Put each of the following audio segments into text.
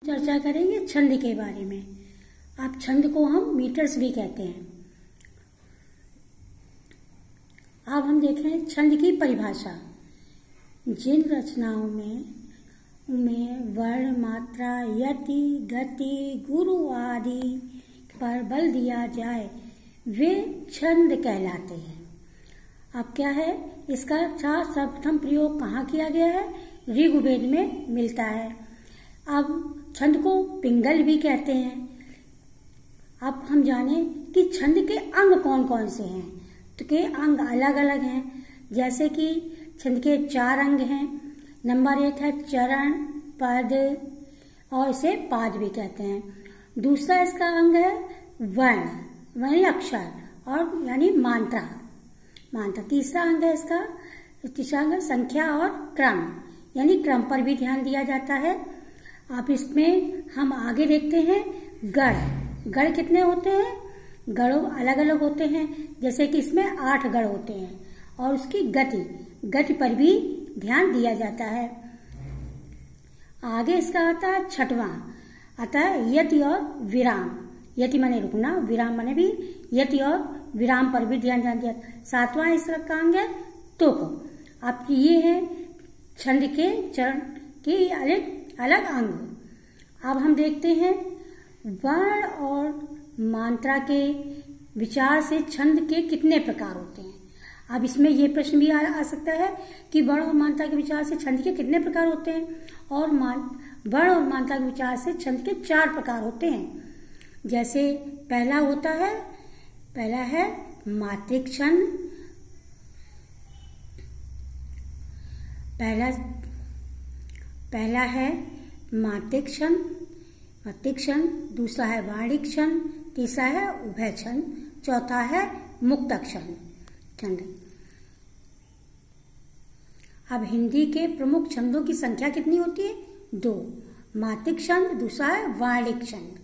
चर्चा करेंगे छंद के बारे में। अब छंद को हम मीटर्स भी कहते हैं। अब हम देखें छंद की परिभाषा। जिन रचनाओं में वर्ण, मात्रा, यति, गति, गुरु आदि पर बल दिया जाए वे छंद कहलाते हैं। अब क्या है, इसका सर्वप्रथम प्रयोग कहाँ किया गया है? ऋग्वेद में मिलता है। अब छंद को पिंगल भी कहते हैं। अब हम जाने कि छंद के अंग कौन कौन से हैं। तो के अंग अलग अलग हैं। जैसे कि छंद के 4 अंग हैं। नंबर 1 है चरण, पद और इसे पाद भी कहते हैं। दूसरा इसका अंग है वर्ण, वही अक्षर और यानी मात्रा। तीसरा अंग है इसका, तीसरा अंग संख्या और क्रम, यानी क्रम पर भी ध्यान दिया जाता है। अब इसमें हम आगे देखते हैं गढ़। गढ़ कितने होते हैं? गढ़ अलग अलग होते हैं। जैसे कि इसमें 8 गढ़ होते हैं। और उसकी गति पर भी ध्यान दिया जाता है। आगे इसका आता है छठवां, आता है यति और विराम। यति माने रुकना, विराम माने भी यति और विराम पर भी ध्यान दिया। 7वां इसका अंग है तुक। अब ये है छंद के चरण के अलग अंग। अब हम देखते हैं वर्ण और मात्रा के विचार से छंद के कितने प्रकार होते हैं। अब इसमें यह प्रश्न भी आ सकता है कि वर्ण और मात्रा के विचार से छंद के कितने प्रकार होते हैं। और वर्ण और मात्रा के विचार से छंद के 4 प्रकार होते हैं। जैसे पहला है मात्रिक छंद। पहला है मात्रिक छंद, दूसरा है वार्णिक छंद, तीसरा है उभय छंद, चौथा है मुक्तक छंद। अब हिंदी के प्रमुख छंदों की संख्या कितनी होती है? 2। मात्रिक छंद, दूसरा है वार्णिक छंद।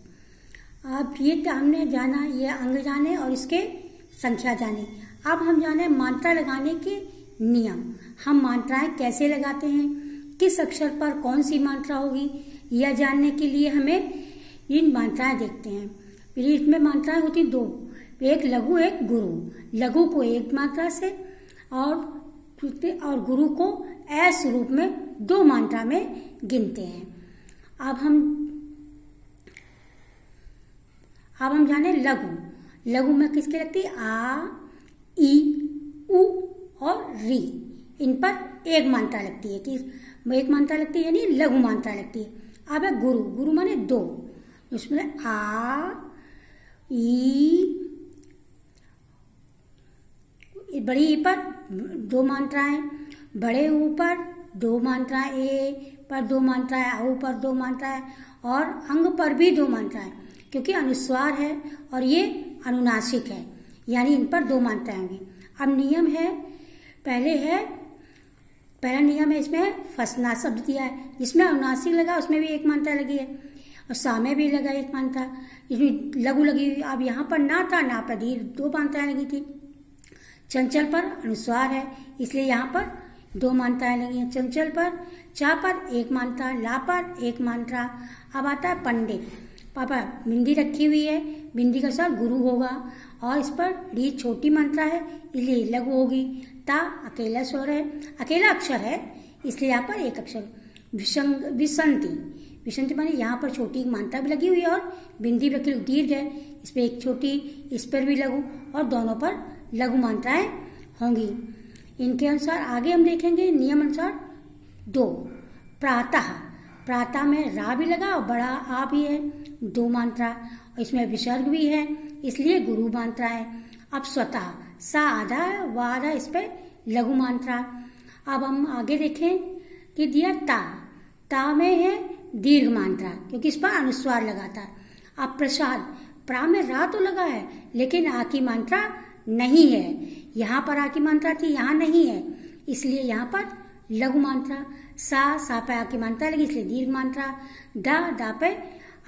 अब ये हमने जाना, ये अंग जाने और इसके संख्या जाने। अब हम जाने मात्रा लगाने के नियम। हम मात्राएं कैसे लगाते हैं, किस अक्षर पर कौन सी मात्रा होगी, यह जानने के लिए हमें इन मात्राएं देखते हैं। फिर इसमें मात्राएं होती 2, एक लघु एक गुरु। लघु को 1 मात्रा से और गुरु को ऐस रूप में 2 मात्रा में गिनते हैं। अब हम जाने लघु में किसकी लगती है? आ, ई, उ और री। इन पर 1 मात्रा लगती है। कि 1 मात्रा लगती है यानी लघु मात्रा लगती है। अब है गुरु माने 2। उसमें आ, ई, बड़ी ई पर 2 मात्राएं, बड़े ऊ पर 2 मात्राएं, ए पर 2 मात्राएं, औ पर 2 मात्राएं और अंग पर भी 2 मात्राएं, क्योंकि अनुस्वार है और ये अनुनासिक है, यानी इन पर 2 मात्राएं होंगी। अब नियम है, पहला नियम है, इसमें फसना शब्द दिया है। जिसमें अनुनासिक लगा उसमें भी 1 मात्रा लगी है और सा में भी लगा 1 मात्रा। इसमें लघु लगी हुई। अब यहाँ पर ना था, ना पर दीर्घ 2 मात्राएं लगी थी। चंचल पर अनुस्वार है, इसलिए यहाँ पर 2 मात्राएं लगी हैं। चंचल पर, चा पर 1 मात्रा, ला पर 1 मात्रा। अब आता है पंडित। पापा बिंदी रखी हुई है, बिंदी का साथ गुरु होगा और इस पर री छोटी मात्रा है, इसलिए लघु होगी। ता अकेला स्वर है, अकेला अक्षर है, इसलिए यहाँ पर 1 अक्षर। विसंति माने यहाँ पर छोटी मात्रा भी लगी हुई है और बिंदी भी रखी, दीर्घ है, इस पर 1 छोटी, इस पर भी लघु और दोनों पर लघु मात्राएं होंगी। इनके अनुसार आगे हम देखेंगे नियम अनुसार 2। प्रातः में रा भी लगा और बड़ा आ भी है, 2 मात्रा, और इसमें विसर्ग भी है, इसलिए गुरु मात्रा है। अब स्वतः सा आधा है, व आधा, इस पे लघु मात्रा। अब हम आगे देखें कि दिया ता में है दीर्घ मात्रा, क्योंकि इस पर अनुस्वार लगा था। अब प्रसाद, प्रा में रा तो लगा है लेकिन आ की मात्रा नहीं है। यहाँ पर आ की मात्रा थी, यहाँ नहीं है, इसलिए यहाँ पर लघु मात्रा। सा पे आ की मात्रा लगी, इसलिए दीर्घ मात्रा। दा पे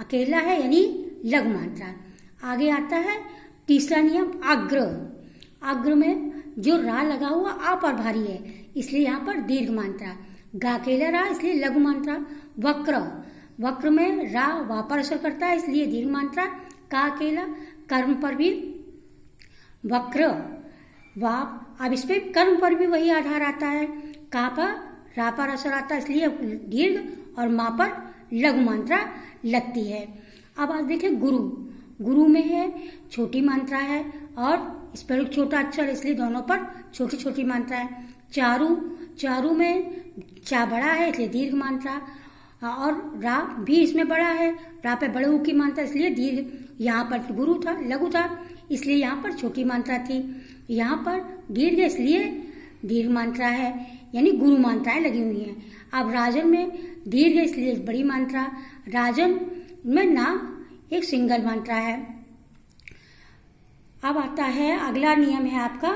अकेला है यानी लघु मात्रा। आगे आता है तीसरा नियम अग्र में जो रा लगा हुआ आ पर भारी है, इसलिए यहाँ पर दीर्घ मात्रा। गा अकेला रा, इसलिए लघु मात्रा। वक्र में रा वा पर असर करता है, इसलिए दीर्घ मात्रा। का अकेला कर्म पर भी वक्र वा, अब इस पे कर्म पर भी वही आधार आता है। का पर रा पर असर आता है, इसलिए दीर्घ, और मा पर लघु मात्रा लगती है। अब आप देखें गुरु, गुरु में है छोटी मात्रा है और इस पर छोटा अक्षर, इसलिए दोनों पर छोटी छोटी मात्रा है। चारू, चारू में चा बड़ा है इसलिए दीर्घ मात्रा, और रा भी इसमें बड़ा है, रा पे बड़े ऊ की मात्रा इसलिए दीर्घ। यहाँ पर गुरु था, लघु था, इसलिए यहाँ पर छोटी मात्रा थी। यहाँ पर दीर्घ इसलिए दीर्घ मात्रा है, यानी गुरु मात्राएं लगी हुई हैं। अब राजन में दीर्घ इसलिए बड़ी मात्रा, राजन में ना एक सिंगल मात्रा है। अब आता है अगला नियम है आपका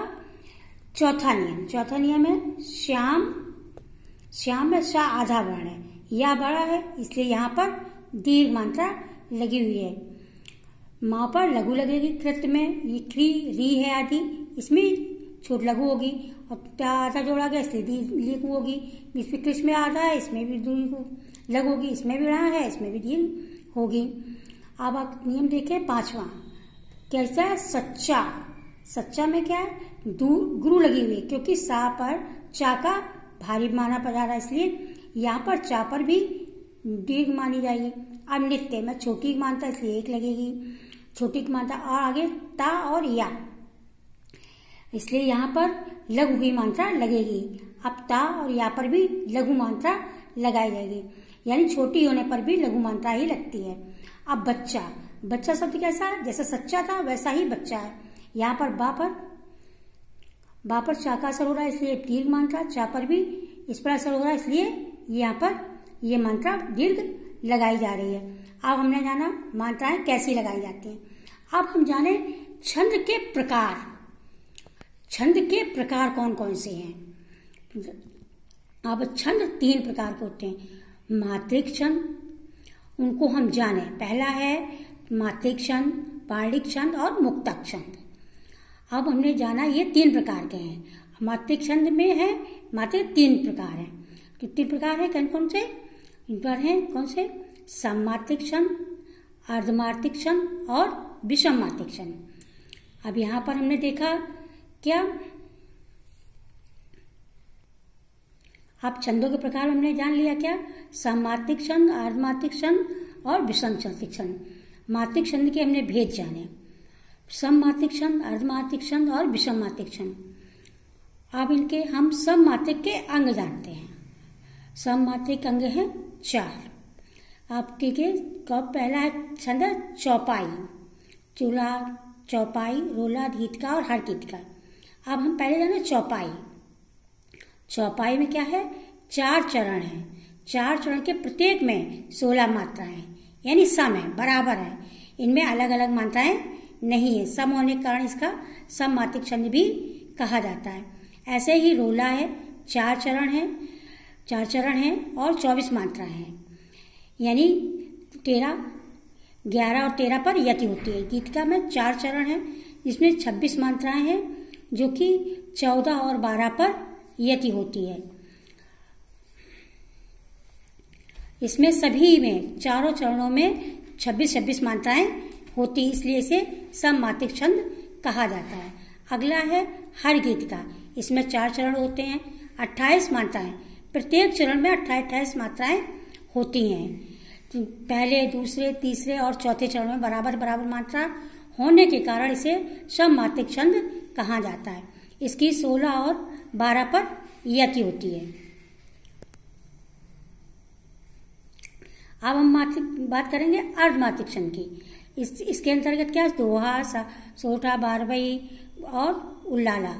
चौथा नियम। चौथा नियम है श्याम, श्याम में शा आधा वर्ण है, या बड़ा है इसलिए यहाँ पर दीर्घ मात्रा लगी हुई है। माँ पर लघु लगेगी, कृत में ये क्री री है आदि, इसमें छोट लघु होगी, और आधा जोड़ा गया इसलिए लघु होगी। इसमें कृष्ण में आधा है, इसमें भी लघु होगी, इसमें भी बड़ा है, इसमें भी दीर्घ होगी। अब आप नियम देखें पांचवा, कैसा है सच्चा। सच्चा में क्या है गुरु लगी हुई है, क्योंकि सा पर चा का भारी माना पड़ रहा है, इसलिए यहाँ पर चा पर भी दीर्घ मानी जाएगी। अब नित्य में छोटी मात्रा इसलिए एक लगेगी, छोटी मात्रा, और आगे ता और या, इसलिए यहाँ पर लघु की मात्रा लगेगी। अब ता और या पर भी लघु मात्रा लगाई जाएगी, यानी छोटी होने पर भी लघु मात्रा ही लगती है। अब बच्चा, बच्चा शब्द कैसा है, जैसा सच्चा था वैसा ही बच्चा है। यहाँ पर बा पर चा का असर हो रहा है इसलिए दीर्घ मात्रा, चा पर भी इस पर असर हो रहा है इसलिए यहाँ पर ये मात्रा दीर्घ लगाई जा रही है। अब हमने जाना मात्राएं कैसी लगाई जाती हैं। अब हम जाने छंद के प्रकार। छंद के प्रकार कौन कौन से हैं। अब छंद 3 प्रकार के होते हैं। मात्रिक छंद, उनको हम जाने, पहला है मात्रिक छंद, पाणिक छंद और मुक्तक छंद। अब हमने जाना ये 3 प्रकार के हैं। मात्रिक छंद में है, मात्रिक 3 प्रकार हैं। तो 3 प्रकार है कौन कौन से, इन पर हैं कौन से, सममात्रिक छंद, अर्धमात्रिक छंद और विषम मात्रिक छंद। अब यहाँ पर हमने देखा क्या, अब छंदों के प्रकार हमने जान लिया क्या, सममात्रिक छंद, अर्धमात्रिक छंद और विषम मात्रिक छंद। मात्रिक छंद के हमने भेद जाने, सममात्रिक छंद, अर्धमात्रिक छंद और विषम मात्रिक छंद। अब इनके हम सममात्रिक के अंग जानते हैं। सममात्रिक अंग हैं 4। आपके के पहला है छंद चौपाई, चूल्हा, चौपाई, रोला, गीतका और हर गीतका। अब हम पहले जाने चौपाई। चौपाई में क्या है, 4 चरण हैं। 4 चरण के प्रत्येक में 16 मात्राएं, यानी सम है, बराबर है, इनमें अलग अलग मात्राएं नहीं है। सम होने के कारण इसका सममात्रिक छंद भी कहा जाता है। ऐसे ही रोला है, 4 चरण हैं और 24 मात्राएं हैं, यानी 13, 11 और 13 पर यति होती है। गीतका में 4 चरण हैं जिसमें 26 मात्राएं हैं, जो कि 14 और 12 पर यति होती है। इसमें सभी में चारों चरणों में 26 मात्राएं होती, इसलिए इसे सममात्रिक छंद कहा जाता है। अगला है हर गीतका, इसमें 4 चरण होते हैं, 28 मात्राएं, प्रत्येक चरण में 28 मात्राएं होती हैं। पहले, दूसरे, तीसरे और चौथे चरण में बराबर बराबर मात्रा होने के कारण इसे सममात्रिक छंद कहा जाता है। इसकी 16 और 12 पर यति होती है। अब हम बात करेंगे अर्धमात्रिक छंद की। इसके अंतर्गत क्या है, दोहा, सोठा, बारहवीं और उल्लाला।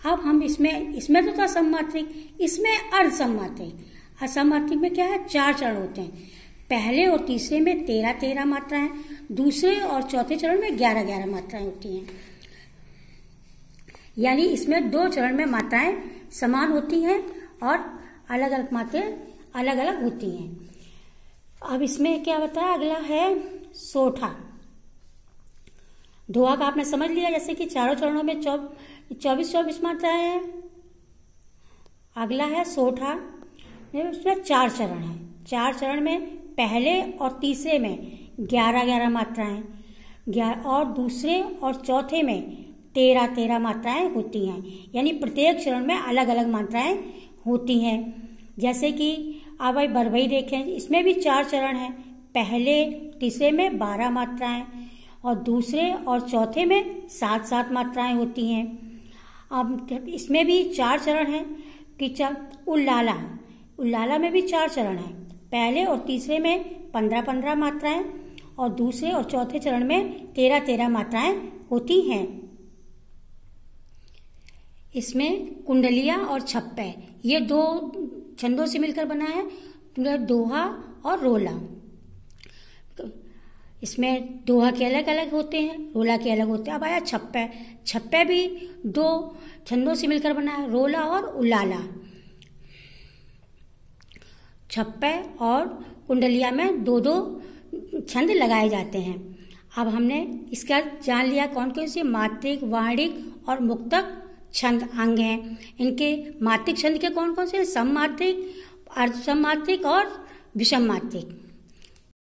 अब हम इसमें तो था सममात्रिक, इसमें अर्ध सममात्रिक। असममात्रिक में क्या है, 4 चरण होते हैं। पहले और तीसरे में 13 मात्राएं, दूसरे और चौथे चरण में 11 मात्राएं होती हैं। यानी इसमें 2 चरण में मात्राएं समान होती हैं और अलग अलग मात्राएं अलग अलग होती हैं। अब इसमें क्या बताया, अगला है सोठा। दोहा का आपने समझ लिया, जैसे कि चारों चरणों में 24 मात्राएं हैं। अगला है सोठा, उसमें 4 चरण हैं। 4 चरण में पहले और तीसरे में 11-11 मात्राएं, और दूसरे और चौथे में 13-13 मात्राएं होती हैं। यानी प्रत्येक चरण में अलग अलग मात्राएं होती हैं। जैसे कि अब भाई बरबई देखें, इसमें भी 4 चरण हैं। पहले तीसरे में 12 मात्राएं और दूसरे और चौथे में 7-7 मात्राएं होती हैं। अब इसमें भी 4 चरण हैं कि उल्लाला में भी 4 चरण हैं। पहले और तीसरे में 15-15 मात्राएं और दूसरे और चौथे चरण में 13-13 मात्राएं होती हैं। इसमें कुंडलिया और छप्पे, ये 2 छंदों से मिलकर बना है, दोहा और रोला। इसमें दोहा के अलग अलग होते हैं, रोला के अलग होते हैं। अब आया छप्पे, छप्पे भी 2 छंदों से मिलकर बना है, रोला और उल्लाला। छप्पे और कुंडलिया में 2-2 छंद लगाए जाते हैं। अब हमने इसका जान लिया कौन कौन से मात्रिक, वार्णिक और मुक्तक छंद अंग हैं। इनके मात्रिक छंद के कौन कौन से? सममात्रिक, अर्धसममात्रिक और विषम मात्रिक।